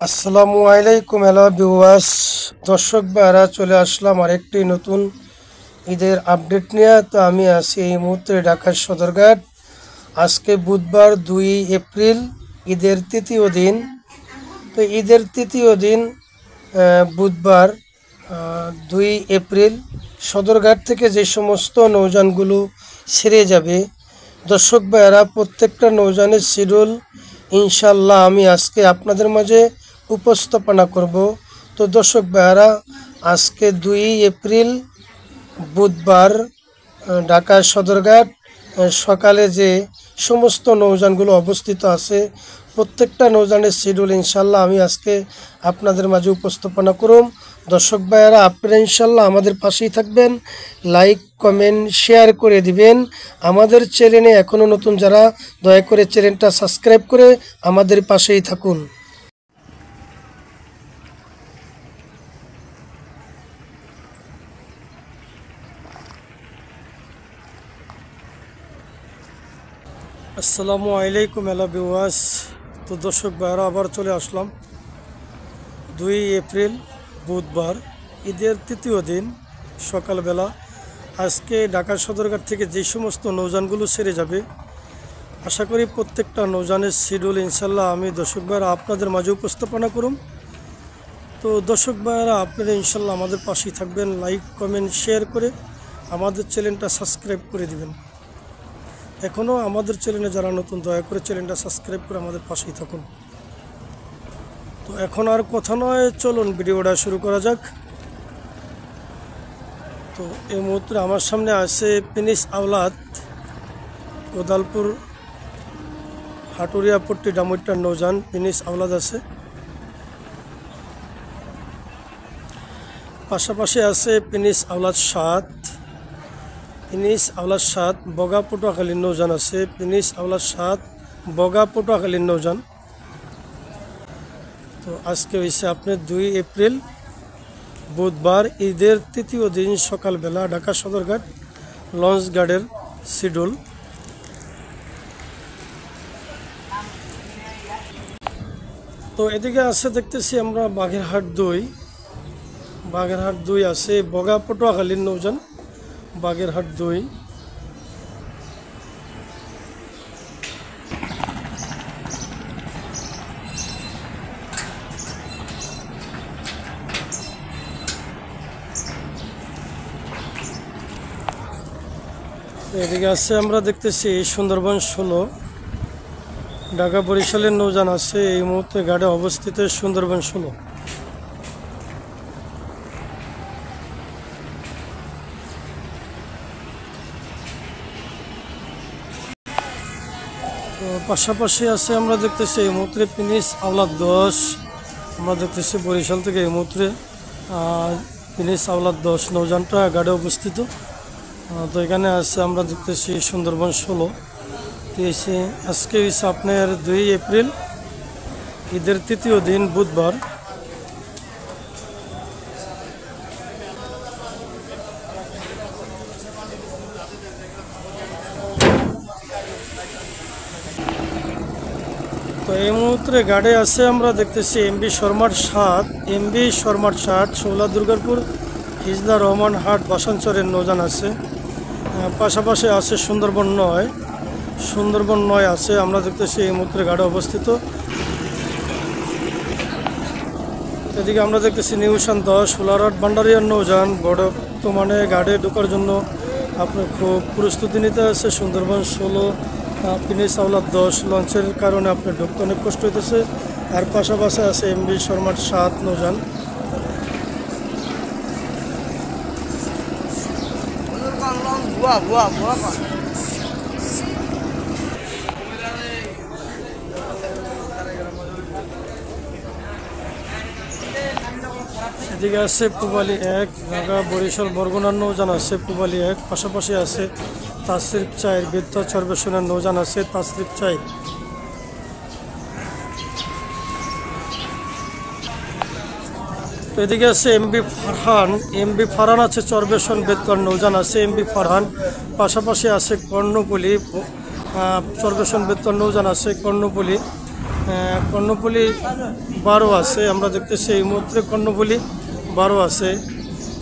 আসসালামু আলাইকুম hello viewers. দর্শক ভাইরা চলে আসলাম আরেকটি নতুন ঈদের আপডেট নিয়ে। তো আমি আছি এই মুহূর্তে ঢাকার সদরঘাট। আজকে বুধবার 2 এপ্রিল, ঈদের তৃতীয় দিন। তো ঈদের তৃতীয় দিন বুধবার 2 এপ্রিল সদরঘাট থেকে যে সমস্ত নৌযানগুলো ছেড়ে যাবে দর্শক ভাইয়েরা, প্রত্যেকটা নৌযানের শিডিউল ইনশাল্লাহ আমি আজকে আপনাদের মাঝে উপস্থাপনা করব। তো দর্শক ভাইয়েরা, আজকে 2 এপ্রিল বুধবার ঢাকা সদরঘাট সকালে যে সমস্ত নৌযানগুলো অবস্থিত আছে প্রত্যেকটা নৌযানের শিডিউল ইনশাল্লাহ আমি আজকে আপনাদের মাঝে উপস্থাপনা করুম। দর্শক ভাইয়েরা, আপনারা ইনশাল্লাহ আমাদের পাশেই থাকবেন, লাইক কমেন্ট শেয়ার করে দিবেন। আমাদের চ্যানেলে এখনও নতুন যারা, দয়া করে চ্যানেলটা সাবস্ক্রাইব করে আমাদের পাশেই থাকুন। আসসালামু আলাইকুম হ্যালো ভিউয়ার্স। তো দর্শক ভাইরা, আবার চলে আসলাম 2 এপ্রিল বুধবার, ঈদের তৃতীয় দিন সকালবেলা। আজকে ঢাকা সদরঘাট থেকে যে সমস্ত নৌযানগুলো ছেড়ে যাবে আশা করি প্রত্যেকটা নৌযানের শিডিউল ইনশাল্লাহ আমি দর্শক ভাইরা আপনাদের মাঝে উপস্থাপনা করুম। তো দর্শক ভাইরা, আপনারা ইনশাল্লাহ আমাদের পাশেই থাকবেন, লাইক কমেন্ট শেয়ার করে আমাদের চ্যানেলটা সাবস্ক্রাইব করে দিবেন। এখনও আমাদের চ্যানেলে যারা নতুন, দয়া করে চ্যানেলটা সাবস্ক্রাইব করে আমাদের পাশেই থাকুন। তো এখন আর কথা নয়, চলুন ভিডিওটা শুরু করা যাক। তো এই মুহূর্তে আমার সামনে আছে প্রিন্স আওলাদ, কোদালপুর হাটুরিয়াপট্টি ডামুরটার নৌযান প্রিন্স আওলাদ আছে। পাশাপাশি আছে প্রিন্স আওলাদ 7, প্রিন্স আওলাদ 7 বগা পটুয়াখালীর নৌযান আছে। প্রিন্স আওলাদ 7 বগা পটুয়াখালীর নৌযান। তো আজকে হয়েছে আপনার 2 এপ্রিল বুধবার, ঈদের তৃতীয় দিন সকালবেলা ঢাকা সদরঘাট লঞ্চ গার্ডের শিডিউল। তো এদিকে আছে দেখতেছি আমরা বাগেরহাট 2 আছে বগা পটুয়াখালীর নৌযান বাগেরহাট 2। এদিকে আছে আমরা দেখতেছি সুন্দরবন 16 ঢাকা বরিশালের নৌযান আছে এই মুহূর্তে ঘাটে অবস্থিত সুন্দরবন 16। তো পাশাপাশি আছে আমরা দেখতেছি এই মুহূর্তে প্রিন্স আওলাদ 10, আমরা দেখতেছি বরিশাল থেকে এই মুহূর্তে প্রিন্স আওলাদ 10 নৌযানটা ঘাটে অবস্থিত। তো এখানে আছে আমরা দেখতেছি সুন্দরবন 16। আজকে হচ্ছে আপনার 2 এপ্রিল, ঈদের তৃতীয় দিন বুধবার। তো এই মুহূর্তে গাড়ি আছে আমরা দেখতেছি এমবি শর্মার 7 শৌলা দুর্গাপুর হিজলা রহমান হাট বাসানচরের নৌযান আছে। পাশাপাশি আছে সুন্দরবন 9 আছে আমরা দেখতেছি এই মুহূর্তে গাড়ি অবস্থিত। এদিকে আমরা দেখতেছি নিউশান 10 সোলারহাট ভান্ডারিয়ার নৌযান বর্তমানে গাড়ি ঢোকার জন্য আপনার খুব প্রস্তুতি নিতে আছে। সুন্দরবন 16 প্রিন্স আওলাদ 10 লঞ্চের কারণে আপনার ঢুকতে অনেক কষ্ট হইতেছে। আর পাশাপাশি আছে এমবি শর্মার 7 নৌযান। এদিকে আছে পুবালি 1 ঢাকা বরিশাল বরগুনার নৌযান আছে পুবালি 1। পাশাপাশি আছে তাসরিফ 4 বিদ্যা চরবেশনের নৌযান আছে তাসরিফ 4। তো এদিকে আছে এমবি ফারহান আছে চরবেশন বেতন নৌযান আছে এমবি ফারহান। পাশাপাশি আছে কর্ণপল্লী চরবেশন বেতন নৌযান আছে কর্ণপল্লী। কর্ণফুলী 12 আছে, আমরা দেখতেছি এই মুহূর্তে কর্ণফুলী 12 আছে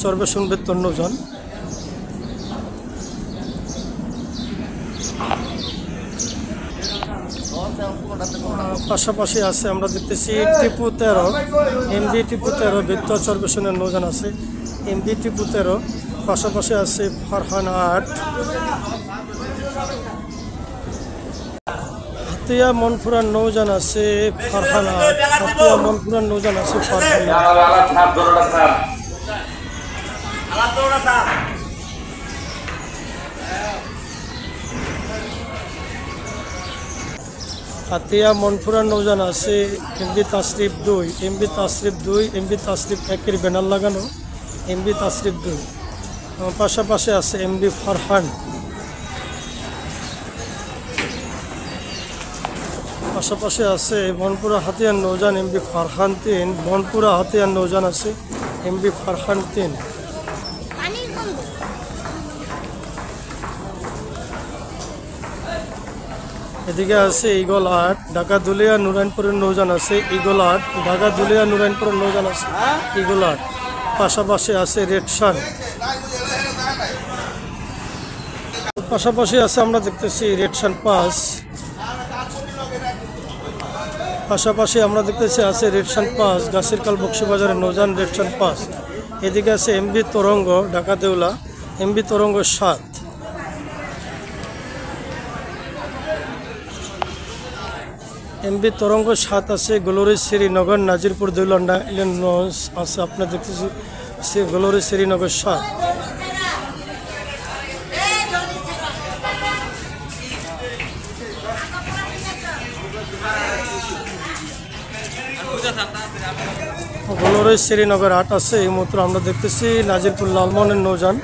সর্বসম্বৃত্ত নৌযান। পাশাপাশি আছে আমরা দেখতেছি টিপু 13 এমবি টিপু 13 বৃত্ত চর্বেশনের নৌযান আছে এমবি টিপু 13। পাশাপাশি আছে ফারহান 8। হাতিয়া মনপুরার নৌযান আছে ফারহান 8। হাতিয়া মনপুরার নৌযান আছে ফারহান 8। হাতিয়া মনপুরার নৌযান আছে MB Tashrif 2 MB Tashrif 2 MB Tashrif 1 banner লাগানো এমবি তাশরিফ 2। পাশাপাশি আছে এমবি ফারহান। পাশাপাশি আছে বনপুরা হাতিয়ার নৌযান এমবি ফারহান 3। বনপুরা হাতিয়ার নৌযান আছে এমবি ফারহান 3। এদিকে আছে ইগল 8 ঢাকা দুলিয়া নুরাইনপুরের নৌযান আছে ইগল 8 ঢাকা দুলিয়া নুরাইনপুরের নৌযান আছে ইগল 8। পাশাপাশি আছে রেড সান। পাশাপাশি আছে আমরা দেখতেছি রেড সান 5। পাশাপাশি আমরা দেখতেছি আছে রেড সান 5 গাছিরকাল বক্সিবাজারের নৌযান রেড সান 5। এদিকে আছে এমবি তরঙ্গ ঢাকা দেউলা এমবি তরঙ্গ 7। এমবি তরঙ্গ 7 আছে গ্লোরি শ্রীনগর নাজিরপুর দেউলন্ডা ইলেন লঞ্চ আছে আপনার দেখতেছি সে গ্লোরি শ্রীনগর 7। গ্লোরি শ্রীনগর 8 আছে এই মুহূর্তে আমরা দেখতেছি নাজিরপুর লালমোহনের নৌযান।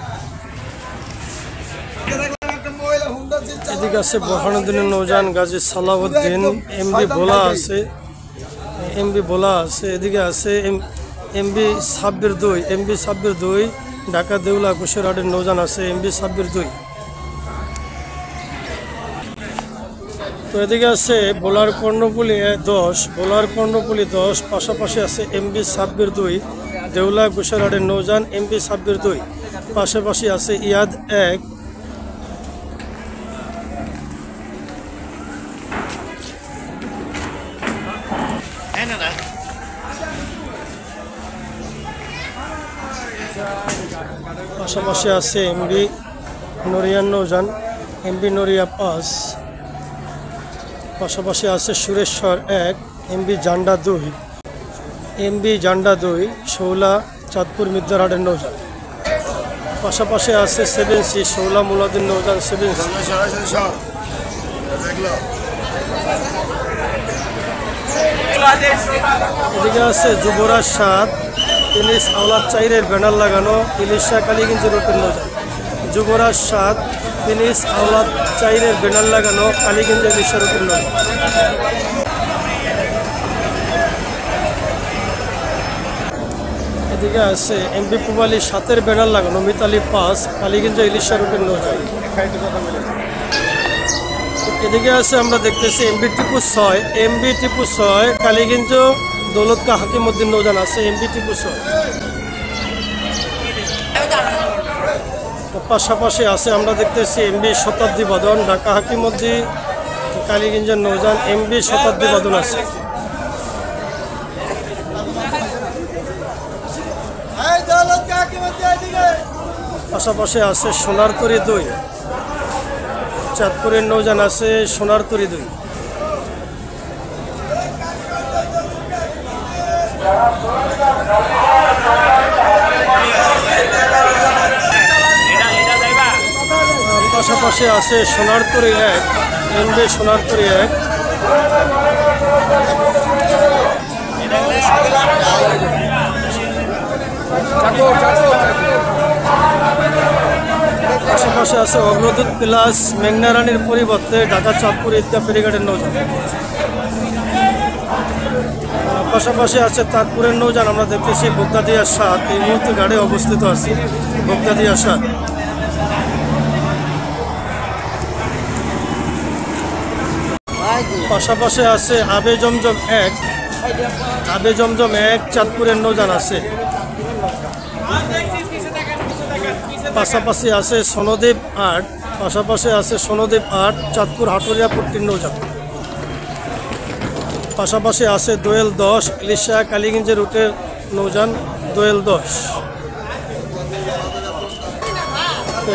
এদিকে আছে বোরহানুদ্দিনের নৌযান গাজী সালাউদ্দিন এমবি ভোলা আছে এমবি ভোলা আছে। এদিকে আছে এমবি সাব্বির 2 এমবি সাব্বির 2 ঢাকা দেউলা ঘোষেরহাটের নৌযান আছে এমবি সাব্বির 2। তো এদিকে আছে বোলার কর্ণফুলী 10 বোলার কর্ণফুলী 10। পাশাপাশি আছে এমবি সাব্বির 2 দেউলা ঘোষেরহাটের নৌযান এমবি সাব্বির 2। পাশাপাশি আছে ইয়াদ 1। পাশাপাশি আছে এমবি নরিয়ার নৌযান এমবি নরিয়া 5। পাশাপাশি আছে সুরেশ্বর 1 এমবি জান্ডা 2 এমবি জান্ডা 2 শৌলা চাঁদপুর মির্জারহাটের নৌযান। পাশাপাশি আছে 7C শৌলা মুলাউদ্দিন নৌযান 7C। এদিকে আছে যুবরাজ 7 ইলিশ আওলাদ 4 ব্যানার লাগানো ইলিশা কালীগঞ্জ রোডের নৌযান যুবরাজ 7 ইলিশ আওলাদ 4 ব্যানার লাগানো কালীগঞ্জ ইলিশা রোডের নৌযান। এদিকে আছে এমবি পুবালি 7 ব্যানার লাগানো মিতালি 5 কালীগঞ্জ ইলিশা রোডের নৌযান। এদিকে আছে আমরা দেখতেছি এমবি টিপু 6 এমবি টিপু 6 কালীগঞ্জ দৌলত কা হাকিমউদ্দিন নৌযান আছে এমবি টিপু 6। পাশাপাশি আছে আমরা দেখতেছি এমবি শতাব্দী বদন ঢাকা হাকিমউদ্দিন কালীগঞ্জের নৌযান এমবি শতাব্দী বদন আছে। পাশাপাশি আছে সোনারতরী 2 চাঁদপুরের নৌযান আছে সোনারতরী 2। পাশাপাশি আছে সোনারতরী 1 এমবি সোনারতরী 1। পাশাপাশি আছে অগ্রদূত প্লাস মেঘনারানীর পরিবর্তে ঢাকা চাঁদপুর ঈদগাহ ফেরিঘাটের নৌযান। পাশাপাশি আছে তাজপুরের নৌযান আমরা দেখতেছি বগদাদিয়া 7 এই মুহূর্তে ঘাটে অবস্থিত আছে বগদাদিয়া 7। পাশাপাশি আছে আবে জমজম 1, আবে জমজম 1 চাঁদপুরের নৌজান আছে। পাশাপাশি আছে সোনদ্বীপ 8, পাশাপাশি আছে সোনদ্বীপ 8 চাঁদপুর হাটুরিয়া পট্টির নৌজান। পাশাপাশি আছে দোয়েল 10 ইলিশা কালীগঞ্জের রুটের নৌজান দোয়েল 10।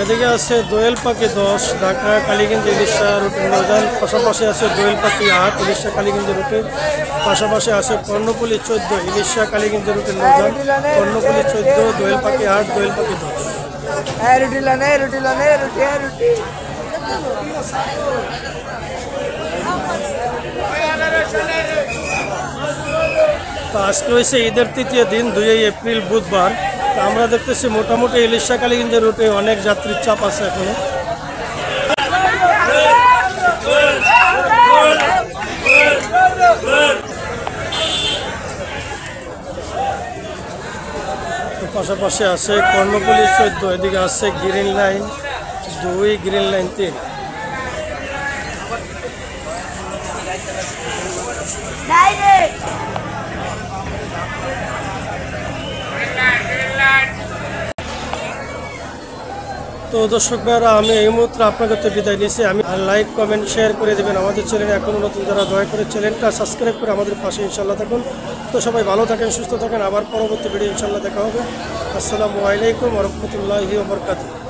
এদিকে আছে দোয়েল পাখি 10 ঢাকা কালীগঞ্জ ইলিশা রুটের নৌজান। পাশাপাশি আছে দোয়েল পাখি 8 ইলিশা কালীগঞ্জের রুটে। পাশাপাশি আছে কর্ণফুলী 14 ইলিশা কালীগঞ্জের রুটের নৌজান। কর্ণফুলী 14 দোয়েল পাখি 8 দোয়েল পাখি 10। তো আজকে হয়েছে ঈদের তৃতীয় দিন 2 এপ্রিল বুধবার। তো আমরা দেখতেছি মোটামুটি ইলিশা কালীগঞ্জের রুটে অনেক যাত্রীর চাপ আছে এখনো। পাশাপাশি আছে কর্ণফুলী 14, এদিকে আছে গ্রিন লাইন 2 গ্রিন লাইন 3। তো দর্শক ভাইরা, আমি এই মুহূর্তে আপনাদের তো বিদায় নিচ্ছি। আমি লাইক কমেন্ট শেয়ার করে দেবেন আমাদের চ্যানেলে। এখনও নতুন যারা দয়া করে চ্যানেলটা সাবস্ক্রাইব করে আমাদের পাশে ইনশাল্লাহ থাকুন। তো সবাই ভালো থাকেন, সুস্থ থাকেন। আবার পরবর্তী ভিডিও ইনশাল্লাহ দেখা হবে। আসসালামু আলাইকুম ওয়া রাহমাতুল্লাহি ওয়া বারাকাতুহু।